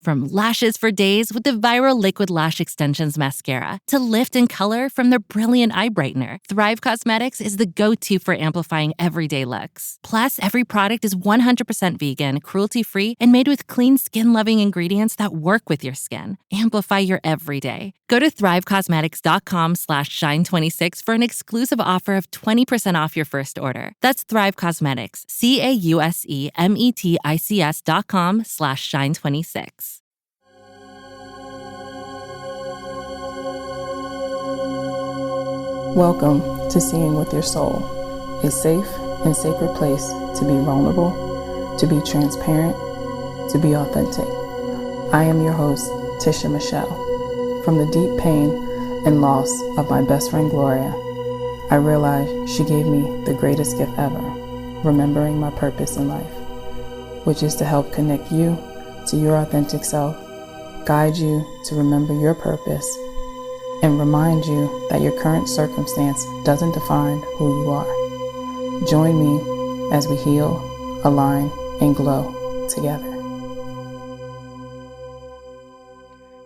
From lashes for days with the viral Liquid Lash Extensions Mascara to lift and color from their brilliant eye brightener, Thrive Causemetics is the go-to for amplifying everyday looks. Plus, every product is 100% vegan, cruelty-free, and made with clean, skin-loving ingredients that work with your skin. Amplify your everyday. Go to thrivecosmetics.com/shine26 for an exclusive offer of 20% off your first order. That's Thrive Cosmetics, CAUSEMETICS.com/shine26. Welcome to Seeing with Your Soul, a safe and sacred place to be vulnerable, to be transparent, to be authentic. I am your host, Tisha Michelle. From the deep pain and loss of my best friend Gloria, I realized she gave me the greatest gift ever, remembering my purpose in life, which is to help connect you to your authentic self, guide you to remember your purpose, and remind you that your current circumstance doesn't define who you are. Join me as we heal, align, and glow together.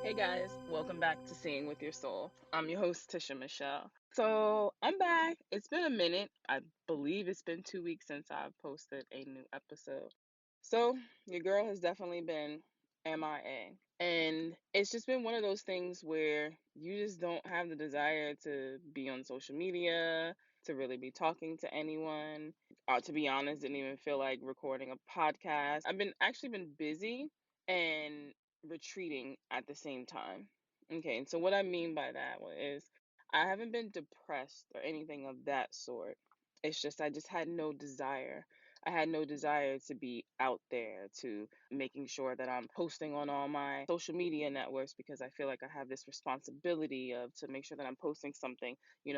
Hey guys, welcome back to Seeing with Your Soul. I'm your host, Tisha Michelle. So I'm back. It's been a minute. I believe it's been 2 weeks since I've posted a new episode. So your girl has definitely been MIA. And it's just been one of those things where you just don't have the desire to be on social media, to really be talking to anyone. To be honest, didn't even feel like recording a podcast. I've been actually been busy and retreating at the same time. Okay, and so what I mean by that is I haven't been depressed or anything of that sort. It's just I just had no desire. I had no desire to be out there, to making sure that I'm posting on all my social media networks, because I feel like I have this responsibility of to make sure that I'm posting something,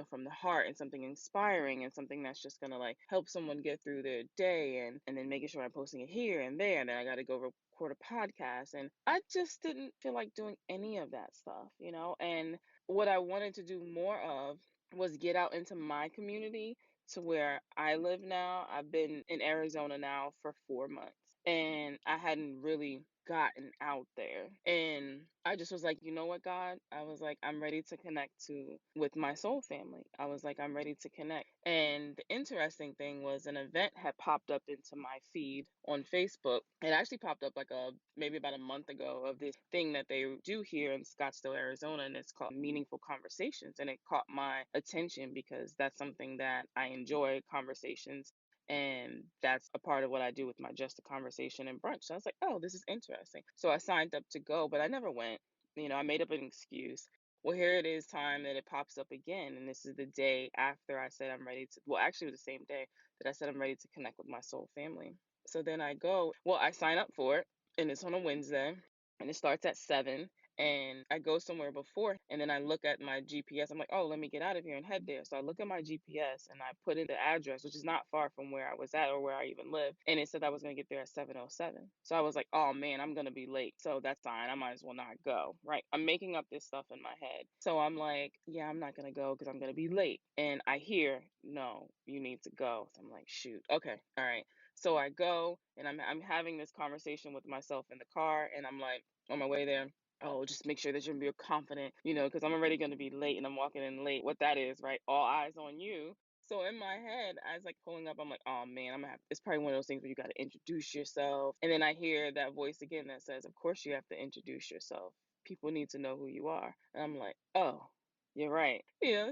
from the heart, and something inspiring, and something that's just gonna like help someone get through their day, and then making sure I'm posting it here and there, and then I got to go record a podcast, and I just didn't feel like doing any of that stuff. And what I wanted to do more of was get out into my community, to where I live now. I've been in Arizona now for 4 months, and I hadn't really gotten out there. And I just was like, you know what, God? I was like, I'm ready to connect to with my soul family. I was like, I'm ready to connect. And the interesting thing was an event had popped up into my feed on Facebook. It actually popped up like maybe about a month ago, of this thing that they do here in Scottsdale, Arizona, and it's called Meaningful Conversations. And it caught my attention because that's something that I enjoy, conversations, and that's a part of what I do with my Just a Conversation and brunch. So I was like, oh, this is interesting. So I signed up to go, but I never went. I made up an excuse. Well, here it is, time that it pops up again, and this is the day after I said I'm ready to. Well, actually, it was the same day that I said I'm ready to connect with my soul family. So then I go. Well, I sign up for it, and it's on a Wednesday, and it starts at 7. And I go somewhere before, and then I look at my GPS. I'm like, oh, let me get out of here and head there. So I look at my GPS and I put in the address, which is not far from where I was at or where I even live. And it said I was going to get there at 7:07. So I was like, oh man, I'm going to be late. So that's fine. I might as well not go. Right. I'm making up this stuff in my head. So I'm like, yeah, I'm not going to go because I'm going to be late. And I hear, no, you need to go. So I'm like, shoot. Okay. All right. So I go, and I'm having this conversation with myself in the car, and I'm like, on my way there, oh, just make sure that you're confident, because I'm already going to be late and I'm walking in late. What that is, right? All eyes on you. So in my head, as like pulling up, I'm like, oh man, it's probably one of those things where you got to introduce yourself. And then I hear that voice again that says, of course you have to introduce yourself. People need to know who you are. And I'm like, oh, you're right.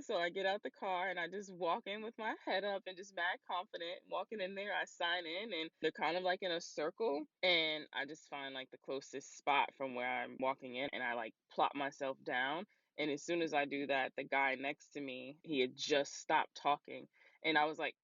So I get out the car and I just walk in with my head up and just mad confident. Walking in there, I sign in, and they're kind of like in a circle. And I just find like the closest spot from where I'm walking in, and I like plop myself down. And as soon as I do that, the guy next to me, he had just stopped talking. And I was like,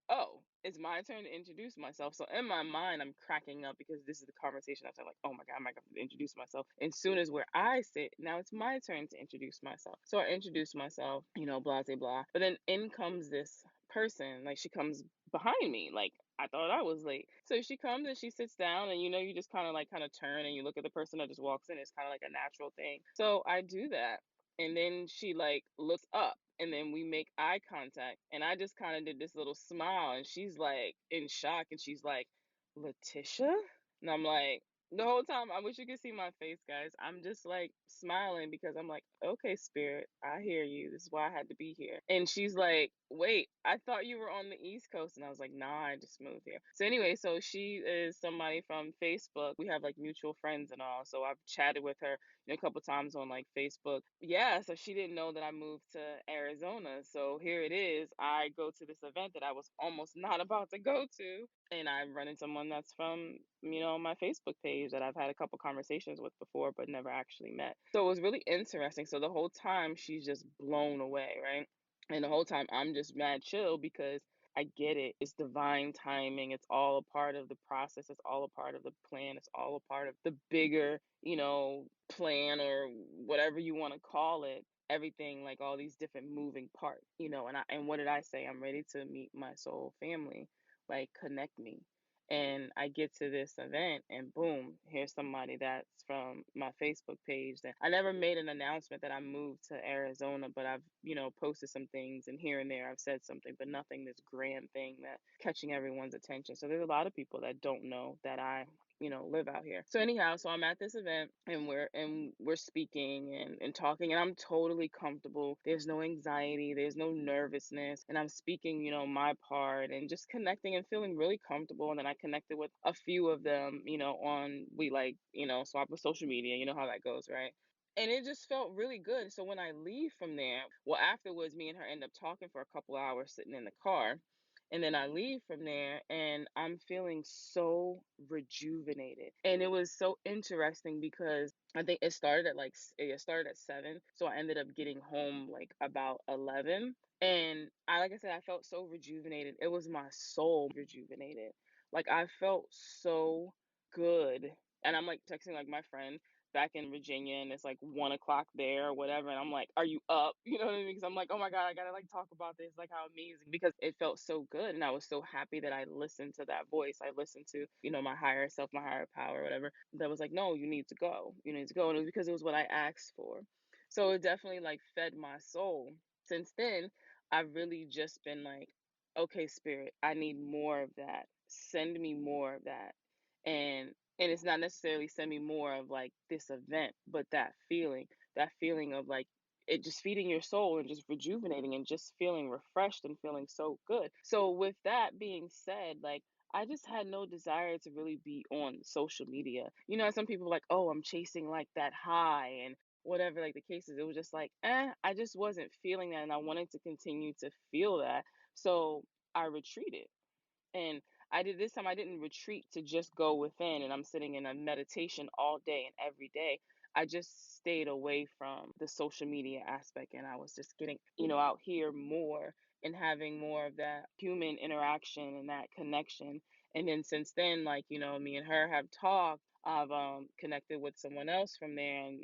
oh, it's my turn to introduce myself. So in my mind, I'm cracking up because this is the conversation. I said, like, oh my God, I'm going to introduce myself. And soon as where I sit, now it's my turn to introduce myself. So I introduce myself, blah, blah, blah. But then in comes this person, like she comes behind me, like I thought I was late. So she comes and she sits down, and you just kind of turn and you look at the person that just walks in. It's kind of like a natural thing. So I do that. And then she like looks up, and then we make eye contact, and I just kind of did this little smile, and she's like in shock, and she's like, Letitia? And I'm like, The whole time, I wish you could see my face, guys. I'm just like smiling because I'm like, okay, spirit, I hear you. This is why I had to be here. And she's like, wait, I thought you were on the East Coast. And I was like, nah, I just moved here. So anyway, so she is somebody from Facebook. We have like mutual friends and all. So I've chatted with her, a couple times on like Facebook. Yeah, so she didn't know that I moved to Arizona. So here it is. I go to this event that I was almost not about to go to, and I run into someone that's from, my Facebook page that I've had a couple conversations with before, but never actually met. So it was really interesting. So the whole time she's just blown away, right? And the whole time I'm just mad chill because I get it. It's divine timing. It's all a part of the process. It's all a part of the plan. It's all a part of the bigger, plan or whatever you want to call it. Everything, like all these different moving parts, and what did I say? I'm ready to meet my soul family, like connect me. And I get to this event and boom, here's somebody that's from my Facebook page that I never made an announcement that I moved to Arizona, but I've, posted some things and here and there I've said something, but nothing this grand thing that catching everyone's attention. So there's a lot of people that don't know that I live out here. So anyhow, so I'm at this event and we're speaking and talking, and I'm totally comfortable. There's no anxiety, there's no nervousness, and I'm speaking, my part and just connecting and feeling really comfortable. And then I connected with a few of them, on we like, swap with social media, you know how that goes, right? And it just felt really good. So when I leave from there, well, afterwards, me and her end up talking for a couple hours sitting in the car. And then I leave from there and I'm feeling so rejuvenated. And it was so interesting because I think it started at 7. So I ended up getting home like about 11. And like I said, I felt so rejuvenated. It was my soul rejuvenated. Like I felt so good. And I'm like texting like my friend back in Virginia, and it's like 1 o'clock there or whatever. And I'm like, are you up? You know what I mean? Because I'm like, oh my God, I gotta like talk about this, like how amazing, because it felt so good. And I was so happy that I listened to that voice. I listened to, my higher self, my higher power, whatever, that was like, no, you need to go. You need to go. And it was because it was what I asked for. So it definitely like fed my soul. Since then, I've really just been like, okay, spirit, I need more of that. Send me more of that. And it's not necessarily send me more of like this event, but that feeling of like it just feeding your soul and just rejuvenating and just feeling refreshed and feeling so good. So with that being said, like I just had no desire to really be on social media. Some people are like, oh, I'm chasing like that high and whatever like the case is. It was just like, I just wasn't feeling that, and I wanted to continue to feel that. So I retreated. And I did this time, I didn't retreat to just go within and I'm sitting in a meditation all day and every day. I just stayed away from the social media aspect, and I was just getting, out here more and having more of that human interaction and that connection. And then since then, like, me and her have talked. I've connected with someone else from there, and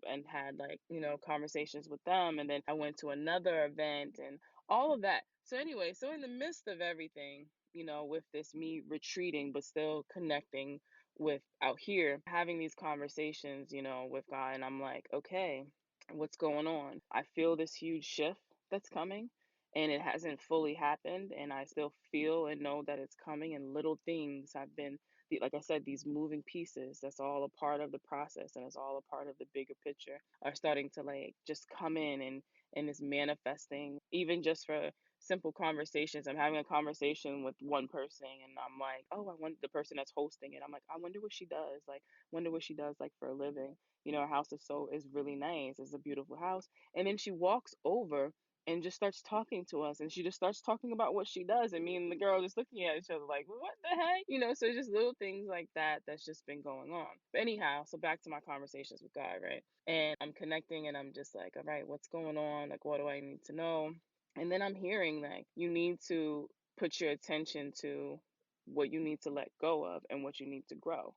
and had like conversations with them, and then I went to another event and all of that. So anyway, so in the midst of everything, with this me retreating but still connecting with out here, having these conversations, with God. And I'm like, okay, what's going on? I feel this huge shift that's coming, and it hasn't fully happened. And I still feel and know that it's coming, and little things have been, like I said, these moving pieces, that's all a part of the process and it's all a part of the bigger picture, are starting to like just come in and is manifesting, even just for simple conversations. I'm having a conversation with one person and I'm like, oh, I want the person that's hosting it. I'm like, I wonder what she does. Like, wonder what she does like for a living. Her house is really nice. It's a beautiful house. And then she walks over and just starts talking to us, and she just starts talking about what she does, and me and the girl just looking at each other like, what the heck? So just little things like that that's just been going on. But anyhow, so back to my conversations with God, right? And I'm connecting and I'm just like, all right, what's going on? Like, what do I need to know? And then I'm hearing like you need to put your attention to what you need to let go of and what you need to grow.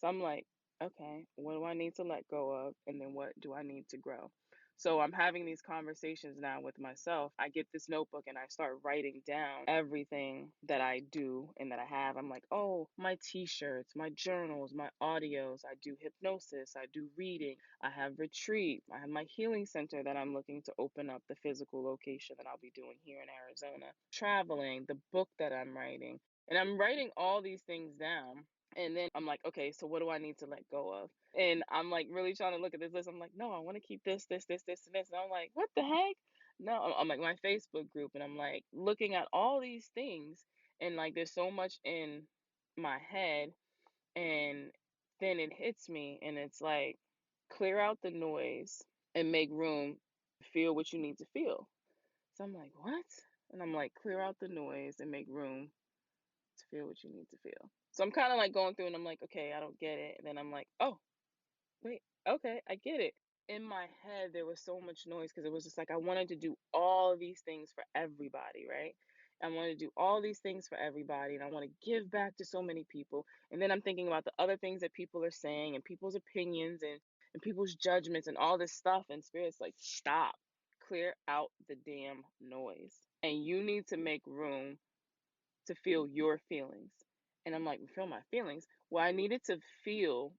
So I'm like, okay, what do I need to let go of? And then what do I need to grow? So I'm having these conversations now with myself. I get this notebook and I start writing down everything that I do and that I have. I'm like, oh, my t-shirts, my journals, my audios. I do hypnosis. I do reading. I have retreat. I have my healing center that I'm looking to open up, the physical location that I'll be doing here in Arizona. Traveling, the book that I'm writing. And I'm writing all these things down. And then I'm like, okay, so what do I need to let go of? And I'm like really trying to look at this list. I'm like, no, I want to keep this, this, this, this, and this. And I'm like, what the heck? No, I'm like my Facebook group, and I'm like looking at all these things, and like there's so much in my head, and then it hits me, and it's like, clear out the noise and make room to feel what you need to feel. So I'm like, what? And I'm like, clear out the noise and make room to feel what you need to feel. So I'm kind of like going through and I'm like, okay, I don't get it. And then I'm like, oh, wait, okay, I get it. In my head, there was so much noise because it was just like I wanted to do all of these things for everybody, right? I wanted to do all these things for everybody, and I want to give back to so many people. And then I'm thinking about the other things that people are saying and people's opinions and people's judgments and all this stuff. And Spirit's like, stop, clear out the damn noise. And you need to make room to feel your feelings. And I'm like, feel my feelings? Well, I needed to feel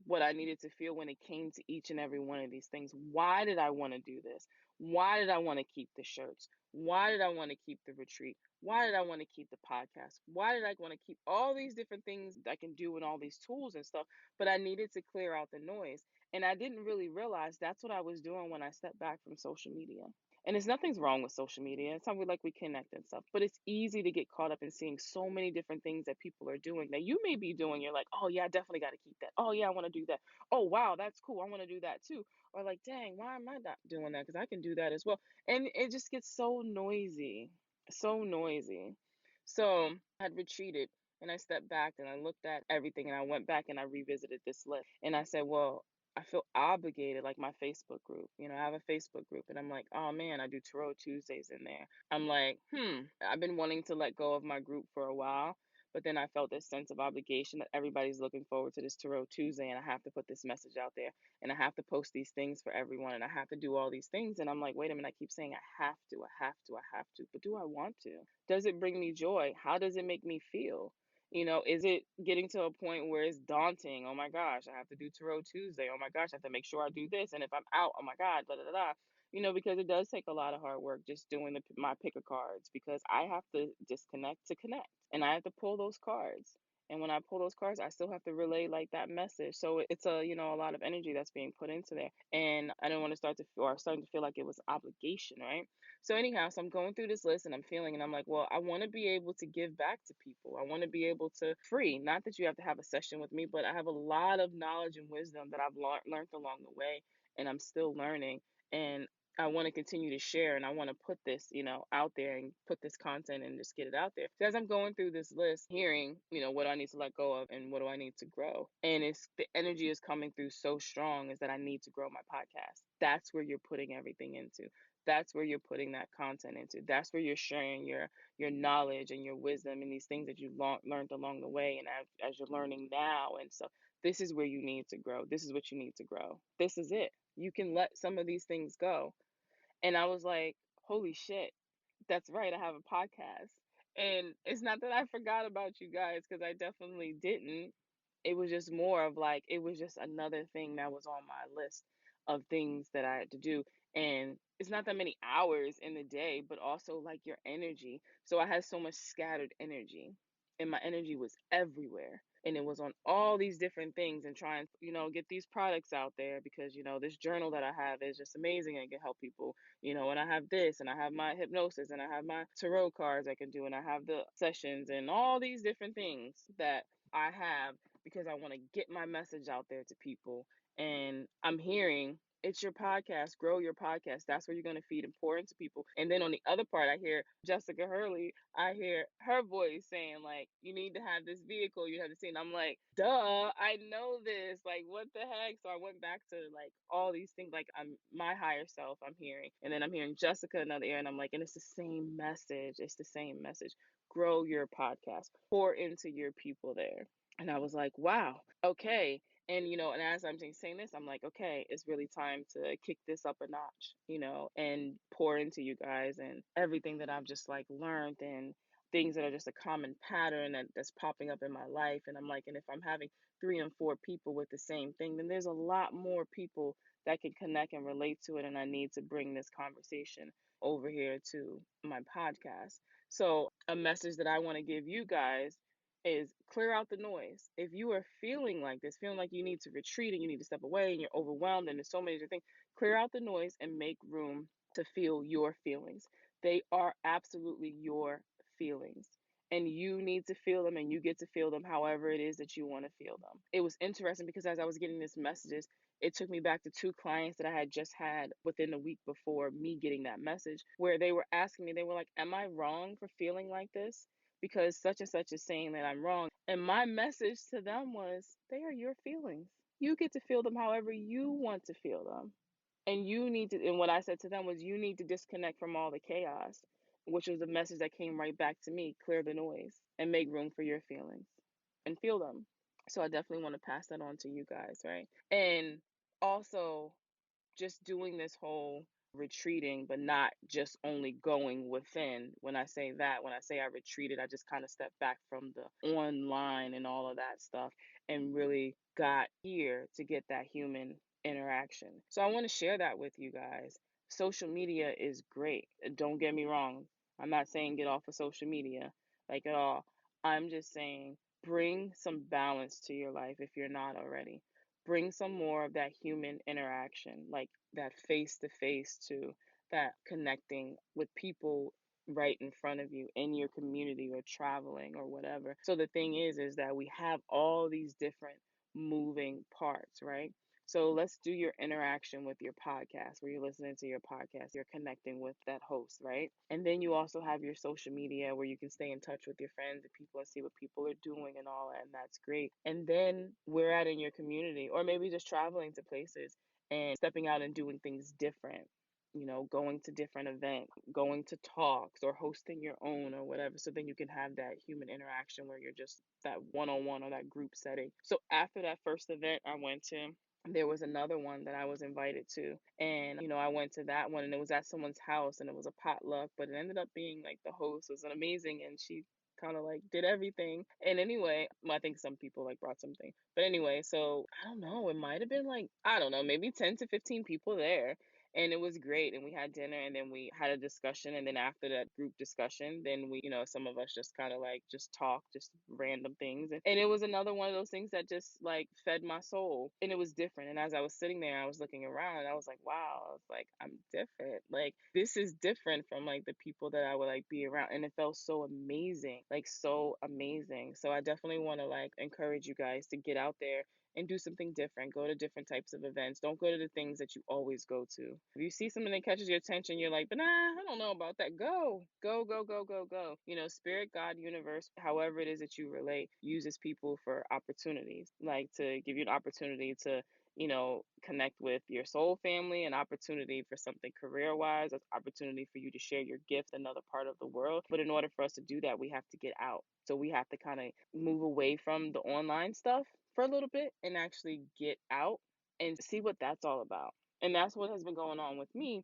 what I needed to feel when it came to each and every one of these things. Why did I want to do this? Why did I want to keep the shirts? Why did I want to keep the retreat? Why did I want to keep the podcast? Why did I want to keep all these different things I can do and all these tools and stuff? But I needed to clear out the noise. And I didn't really realize that's what I was doing when I stepped back from social media. And there's nothing's wrong with social media. It's how we connect and stuff. But it's easy to get caught up in seeing so many different things that people are doing that you may be doing. You're like, oh yeah, I definitely got to keep that. Oh yeah, I want to do that. Oh wow, that's cool. I want to do that too. Or like, dang, why am I not doing that? Because I can do that as well. And it just gets so noisy, so noisy. So I had retreated and I stepped back and I looked at everything and I went back and I revisited this list and I said, well, I feel obligated, like my Facebook group. I have a Facebook group and I'm like, oh man, I do Tarot Tuesdays in there. I'm like, I've been wanting to let go of my group for a while, but then I felt this sense of obligation that everybody's looking forward to this Tarot Tuesday and I have to put this message out there and I have to post these things for everyone and I have to do all these things. And I'm like, wait a minute, I keep saying I have to, I have to, I have to, but do I want to? Does it bring me joy? How does it make me feel? Is it getting to a point where it's daunting? Oh my gosh, I have to do Tarot Tuesday. Oh my gosh, I have to make sure I do this. And if I'm out, oh my God, da da da da. Because it does take a lot of hard work just doing my pick of cards because I have to disconnect to connect and I have to pull those cards. And when I pull those cards, I still have to relay like that message. So it's a lot of energy that's being put into there. And I don't want to starting to feel like it was obligation, right? So anyhow, so I'm going through this list and I'm feeling and I'm like, well, I want to be able to give back to people. I want to be able to free, not that you have to have a session with me, but I have a lot of knowledge and wisdom that I've learned along the way and I'm still learning. And I want to continue to share and I want to put this, out there and put this content and just get it out there. So as I'm going through this list, hearing, what I need to let go of and what do I need to grow. And it's the energy is coming through so strong is that I need to grow my podcast. That's where you're putting everything into. That's where you're putting that content into. That's where you're sharing your knowledge and your wisdom and these things that you learned along the way and as you're learning now. And so this is where you need to grow. This is what you need to grow. This is it. You can let some of these things go. And I was like, holy shit, that's right. I have a podcast. And it's not that I forgot about you guys because I definitely didn't. It was just more of like, it was just another thing that was on my list of things that I had to do. And it's not that many hours in the day, but also like your energy. So I had so much scattered energy, and my energy was everywhere. And it was on all these different things and trying, get these products out there because, this journal that I have is just amazing and can help people, and I have this and I have my hypnosis and I have my tarot cards I can do and I have the sessions and all these different things that I have because I want to get my message out there to people. And I'm hearing it's your podcast, grow your podcast. That's where you're going to feed and pour into people. And then on the other part, I hear Jessica Hurley, I hear her voice saying, like, you need to have this vehicle, you have to see. And I'm like, duh, I know this. Like, what the heck? So I went back to like all these things, like I'm my higher self, I'm hearing. And then I'm hearing Jessica another ear, and I'm like, and it's the same message. It's the same message. Grow your podcast, pour into your people there. And I was like, wow, okay. And, and as I'm saying this, I'm like, okay, it's really time to kick this up a notch, and pour into you guys and everything that I've just like learned and things that are just a common pattern that's popping up in my life. And I'm like, and if I'm having 3 and 4 people with the same thing, then there's a lot more people that can connect and relate to it. And I need to bring this conversation over here to my podcast. So a message that I want to give you guys is clear out the noise. If you are feeling like this, feeling like you need to retreat and you need to step away and you're overwhelmed and there's so many different things, clear out the noise and make room to feel your feelings. They are absolutely your feelings. And you need to feel them and you get to feel them however it is that you want to feel them. It was interesting because as I was getting these messages, it took me back to two clients that I had just had within the week before me getting that message, where they were asking me, they were like, am I wrong for feeling like this? Because such and such is saying that I'm wrong. And my message to them was, they are your feelings. You get to feel them however you want to feel them. And you need to, and what I said to them was, you need to disconnect from all the chaos, which was the message that came right back to me: clear the noise and make room for your feelings and feel them. So I definitely want to pass that on to you guys, right? And also, just doing this whole retreating, but not just only going within. When I say that, when I say I retreated, I just kind of stepped back from the online and all of that stuff and really got here to get that human interaction. So I want to share that with you guys. Social media is great. Don't get me wrong. I'm not saying get off of social media like at all. I'm just saying bring some balance to your life if you're not already. Bring some more of that human interaction, like that face to face, to that connecting with people right in front of you in your community or traveling or whatever. So the thing is that we have all these different moving parts, right? So let's do your interaction with your podcast, where you're listening to your podcast, you're connecting with that host, right? And then you also have your social media where you can stay in touch with your friends and people and see what people are doing and all that, and that's great. And then we're at in your community, or maybe just traveling to places and stepping out and doing things different. Going to different events, going to talks, or hosting your own or whatever. So then you can have that human interaction where you're just that one on one or that group setting. So after that first event I went to, there was another one that I was invited to. And, I went to that one and it was at someone's house and it was a potluck, but it ended up being like the host was an amazing and she kind of like did everything. And anyway, I think some people like brought something. But anyway, so I don't know, it might have been like, I don't know, maybe 10 to 15 people there. And it was great. And we had dinner and then we had a discussion. And then after that group discussion, then we, some of us just kind of like just talked, just random things. And it was another one of those things that just like fed my soul. And it was different. And as I was sitting there, I was looking around and I was like, wow, I was like, I'm different. Like, this is different from like the people that I would like be around. And it felt so amazing, like so amazing. So I definitely want to like encourage you guys to get out there and do something different. Go to different types of events. Don't go to the things that you always go to. If you see something that catches your attention, you're like, but nah, I don't know about that. Go, go, go, go, go, go. Spirit, God, universe, however it is that you relate, uses people for opportunities, like to give you an opportunity to connect with your soul family, an opportunity for something career wise, an opportunity for you to share your gift in another part of the world. But in order for us to do that, we have to get out. So we have to kind of move away from the online stuff for a little bit and actually get out and see what that's all about. And that's what has been going on with me.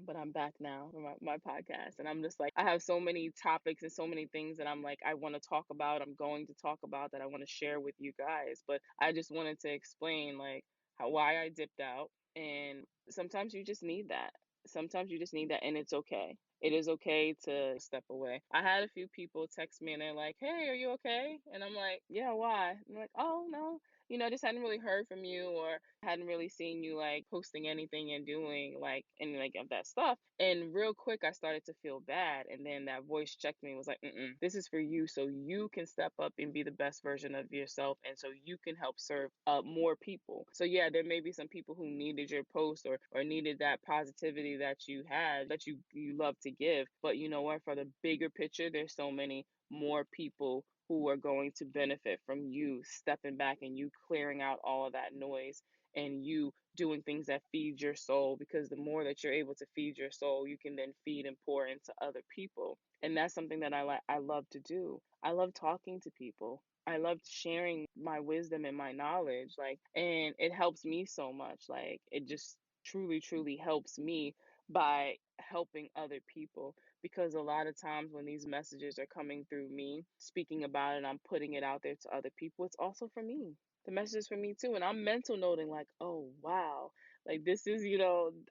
But I'm back now for my podcast. And I'm just like, I have so many topics and so many things that I'm like, I want to talk about, I'm going to talk about, that I want to share with you guys. But I just wanted to explain like why I dipped out. And sometimes you just need that. Sometimes you just need that. And it's okay. It is okay to step away. I had a few people text me and they're like, hey, are you okay? And I'm like, yeah, why? And they're like, oh, no, I just hadn't really heard from you or hadn't really seen you like posting anything and doing like any like of that stuff. And real quick, I started to feel bad. And then that voice checked me and was like, this is for you. So you can step up and be the best version of yourself. And so you can help serve more people. So yeah, there may be some people who needed your post or needed that positivity that you had, that you love to give. But you know what? For the bigger picture, there's so many more people who are going to benefit from you stepping back and you clearing out all of that noise and you doing things that feed your soul, because the more that you're able to feed your soul, you can then feed and pour into other people. And that's something that I love to do. I love talking to people. I love sharing my wisdom and my knowledge, like, and it helps me so much. Like, it just truly, truly helps me by helping other people, because a lot of times when these messages are coming through me speaking about it and I'm putting it out there to other people, it's also for me. The message is for me too. And I'm mental noting like, oh wow, like this is,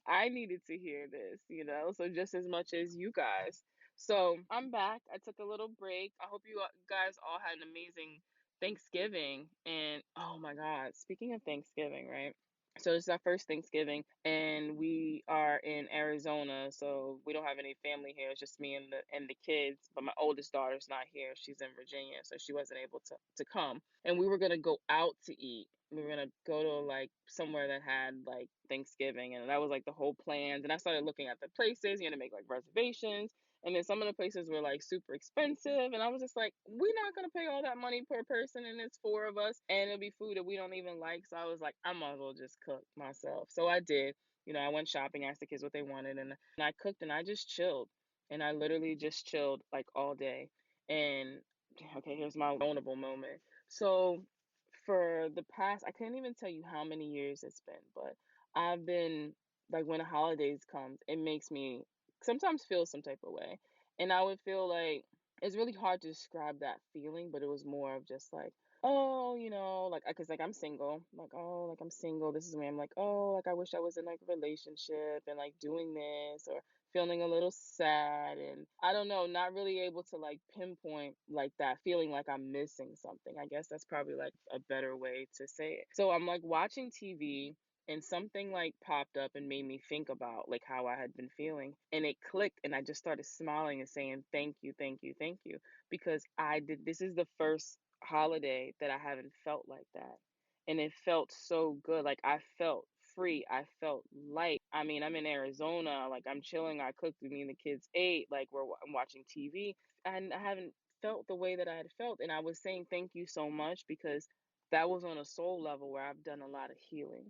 I needed to hear this, so just as much as you guys. So I'm back. I took a little break. I hope you guys all had an amazing Thanksgiving. And oh my God, speaking of Thanksgiving, right? So this is our first Thanksgiving, and we are in Arizona, so we don't have any family here. It's just me and the kids. But my oldest daughter's not here; she's in Virginia, so she wasn't able to come. And we were gonna go out to eat. We were gonna go to like somewhere that had like Thanksgiving, and that was like the whole plans. And I started looking at the places. You had to make like reservations, and then some of the places were like super expensive. And I was just like, we're not going to pay all that money per person. And it's four of us. And it'll be food that we don't even like. So I was like, I might as well just cook myself. So I did. You know, I went shopping, asked the kids what they wanted. And I cooked and I just chilled. And I literally just chilled like all day. And okay, here's my vulnerable moment. So for the past, I can't even tell you how many years it's been, but I've been like when the holidays comes, it makes me sometimes feel some type of way. And I would feel like it's really hard to describe that feeling, but it was more of just like, oh, like, because like I'm single, like, oh, like I'm single. This is when I'm like, oh, like I wish I was in like a relationship and like doing this, or feeling a little sad. And I don't know, not really able to like pinpoint like that feeling like I'm missing something. I guess that's probably like a better way to say it. So I'm like watching TV, and something like popped up and made me think about like how I had been feeling, and it clicked, and I just started smiling and saying thank you, thank you, thank you, because I did this is the first holiday that I haven't felt like that, and it felt so good. Like I felt free, I felt light. I mean, I'm in Arizona, like I'm chilling, I cooked, me and the kids ate, like I'm watching TV, and I haven't felt the way that I had felt. And I was saying thank you so much because that was on a soul level where I've done a lot of healing.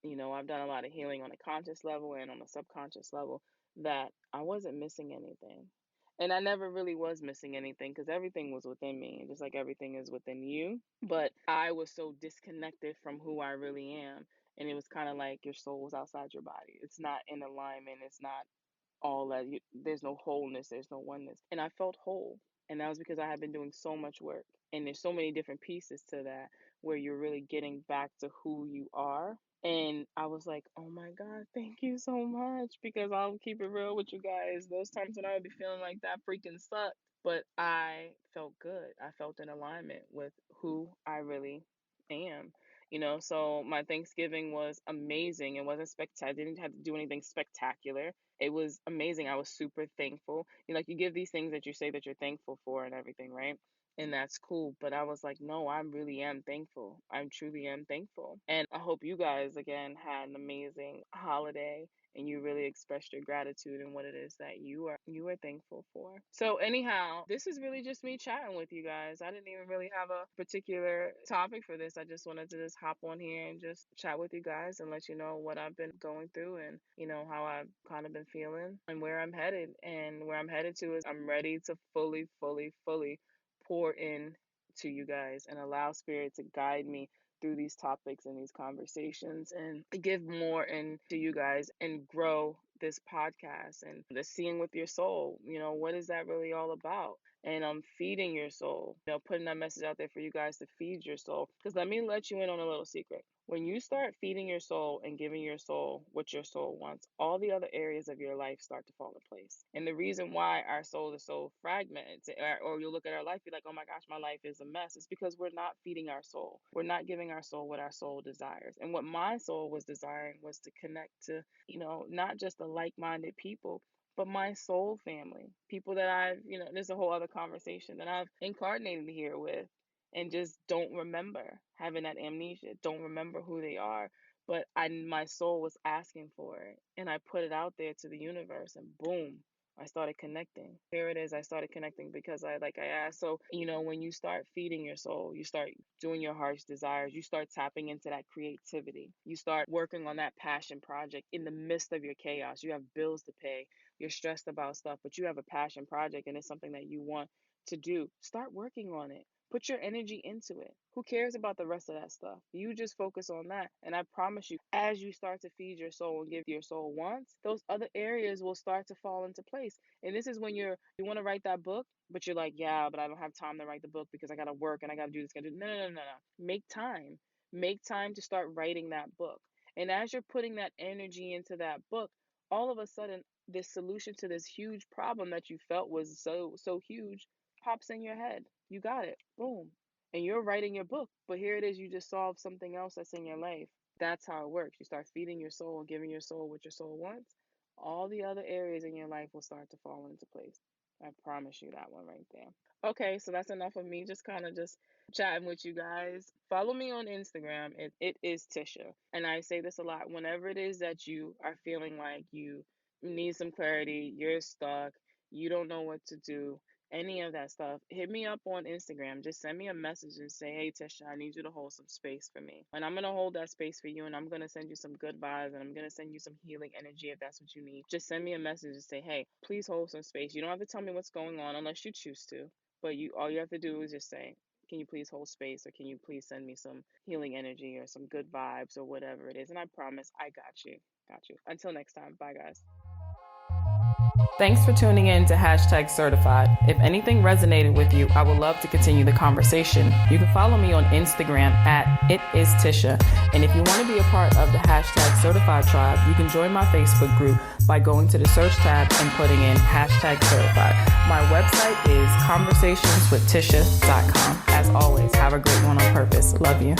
I've done a lot of healing on a conscious level and on a subconscious level, that I wasn't missing anything. And I never really was missing anything because everything was within me, just like everything is within you. But I was so disconnected from who I really am. And it was kind of like your soul was outside your body. It's not in alignment. It's not all that. There's no wholeness. There's no oneness. And I felt whole. And that was because I had been doing so much work. And there's so many different pieces to that where you're really getting back to who you are. And I was like, oh my God, thank you so much. Because I'll keep it real with you guys. Those times when I would be feeling like that freaking sucked. But I felt good. I felt in alignment with who I really am. So my Thanksgiving was amazing. It wasn't spectacular. I didn't have to do anything spectacular. It was amazing. I was super thankful. Like you give these things that you say that you're thankful for and everything, right? And that's cool. But I was like, no, I really am thankful. I truly am thankful. And I hope you guys, again, had an amazing holiday and you really expressed your gratitude and what it is that you are thankful for. So anyhow, this is really just me chatting with you guys. I didn't even really have a particular topic for this. I just wanted to just hop on here and just chat with you guys and let you know what I've been going through, and how I've kind of been feeling and where I'm headed. And where I'm headed to is I'm ready to fully, fully, fully pour in to you guys and allow spirit to guide me through these topics and these conversations, and give more into you guys and grow this podcast and the seeing with your soul. What is that really all about? And I'm feeding your soul, putting that message out there for you guys to feed your soul. Because let me let you in on a little secret. When you start feeding your soul and giving your soul what your soul wants, all the other areas of your life start to fall in place. And the reason why our soul is so fragmented, or you look at our life, you're like, oh my gosh, my life is a mess, it's because we're not feeding our soul. We're not giving our soul what our soul desires. And what my soul was desiring was to connect to, not just the like-minded people, but my soul family, people that there's a whole other conversation that I've incarnated here with, and just don't remember, having that amnesia, don't remember who they are. But my soul was asking for it, and I put it out there to the universe, and boom, I started connecting. Here it is. I started connecting because I asked. So, when you start feeding your soul, you start doing your heart's desires, you start tapping into that creativity. You start working on that passion project in the midst of your chaos. You have bills to pay. You're stressed about stuff, but you have a passion project and it's something that you want to do. Start working on it. Put your energy into it. Who cares about the rest of that stuff? You just focus on that. And I promise you, as you start to feed your soul and give your soul wants, those other areas will start to fall into place. And this is when you want to write that book, but you're like, yeah, but I don't have time to write the book because I got to work and I got to do this. No, no, no, no, no. Make time. Make time to start writing that book. And as you're putting that energy into that book, all of a sudden this solution to this huge problem that you felt was so huge pops in your head. You got it. Boom. And you're writing your book, but here it is, you just solved something else that's in your life. That's how it works. You start feeding your soul and giving your soul what your soul wants. All the other areas in your life will start to fall into place. I promise you that one right there. Okay, so that's enough of me just kind of just chatting with you guys. Follow me on Instagram. It is Tisha. And I say this a lot. Whenever it is that you are feeling like you need some clarity, you're stuck, you don't know what to do, any of that stuff, hit me up on Instagram. Just send me a message and say, hey, Tisha, I need you to hold some space for me. And I'm going to hold that space for you, and I'm going to send you some good vibes, and I'm going to send you some healing energy if that's what you need. Just send me a message and say, hey, please hold some space. You don't have to tell me what's going on unless you choose to. But all you have to do is just say, can you please hold space, or can you please send me some healing energy or some good vibes or whatever it is. And I promise I got you. Got you. Until next time. Bye, guys. Thanks for tuning in to #certified. If anything resonated with you, I would love to continue the conversation. You can follow me on Instagram at @itistisha. And if you want to be a part of the #certified tribe, you can join my Facebook group by going to the search tab and putting in #certified. My website is conversationswithtisha.com. As always, have a great one on purpose. Love you.